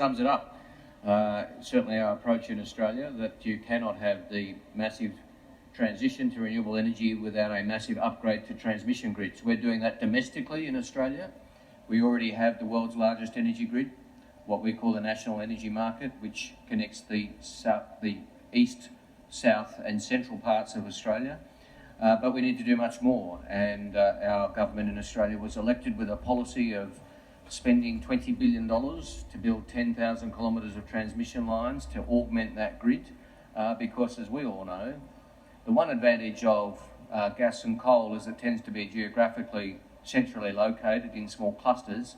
sums it up. Certainly our approach in Australia, that you cannot have the massive transition to renewable energy without a massive upgrade to transmission grids. We're doing that domestically in Australia. We already have the world's largest energy grid, what we call the national energy market, which connects the east, south and central parts of Australia. But we need to do much more, and our government in Australia was elected with a policy of spending $20 billion to build 10,000 kilometres of transmission lines to augment that grid, because, as we all know, the one advantage of gas and coal is it tends to be geographically centrally located in small clusters,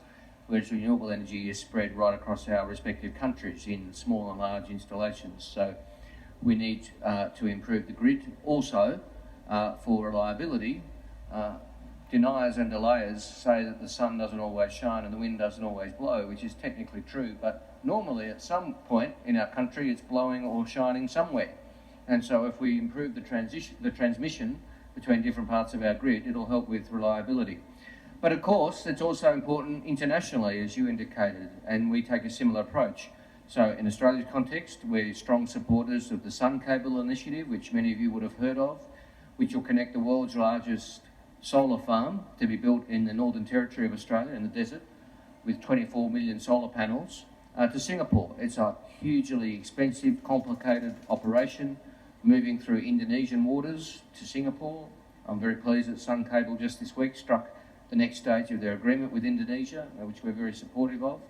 whereas renewable energy is spread right across our respective countries in small and large installations. So we need to improve the grid. Also, for reliability, deniers and delayers say that the sun doesn't always shine and the wind doesn't always blow, which is technically true, but normally at some point in our country it's blowing or shining somewhere. And so if we improve the transmission between different parts of our grid, it'll help with reliability. But of course, it's also important internationally, as you indicated, and we take a similar approach. So in Australia's context, we're strong supporters of the Sun Cable initiative, which many of you would have heard of, which will connect the world's largest solar farm to be built in the Northern Territory of Australia in the desert with 24 million solar panels to Singapore. It's a hugely expensive, complicated operation moving through Indonesian waters to Singapore. I'm very pleased that Sun Cable just this week struck the next stage of their agreement with Indonesia, which we're very supportive of.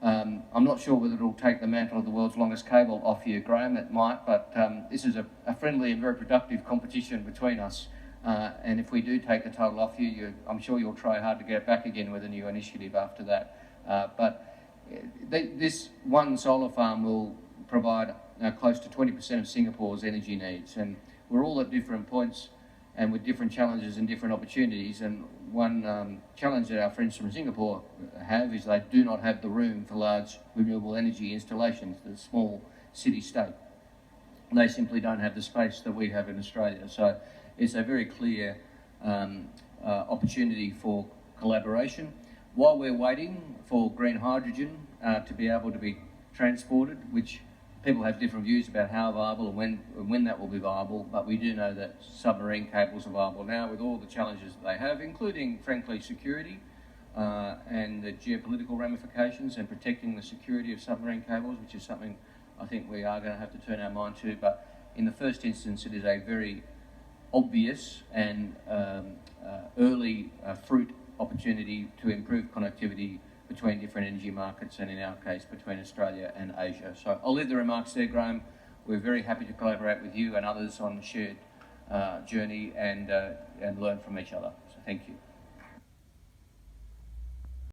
I'm not sure whether it'll take the mantle of the world's longest cable off you, Graham. It might, but this is a friendly and very productive competition between us. And if we do take the title off you, I'm sure you'll try hard to get it back again with a new initiative after that. But this one solar farm will provide close to 20% of Singapore's energy needs. And we're all at different points and with different challenges and different opportunities. And one challenge that our friends from Singapore have is they do not have the room for large renewable energy installations, the small city-state. They simply don't have the space that we have in Australia. So it's a very clear opportunity for collaboration. While we're waiting for green hydrogen to be able to be transported, which people have different views about how viable and when that will be viable, but we do know that submarine cables are viable now with all the challenges that they have, including, frankly, security and the geopolitical ramifications and protecting the security of submarine cables, which is something I think we are going to have to turn our mind to. But in the first instance, it is a very obvious and early fruit opportunity to improve connectivity between different energy markets, and in our case between Australia and Asia. So I'll leave the remarks there, Graham. We're very happy to collaborate with you and others on the shared journey and learn from each other. So thank you.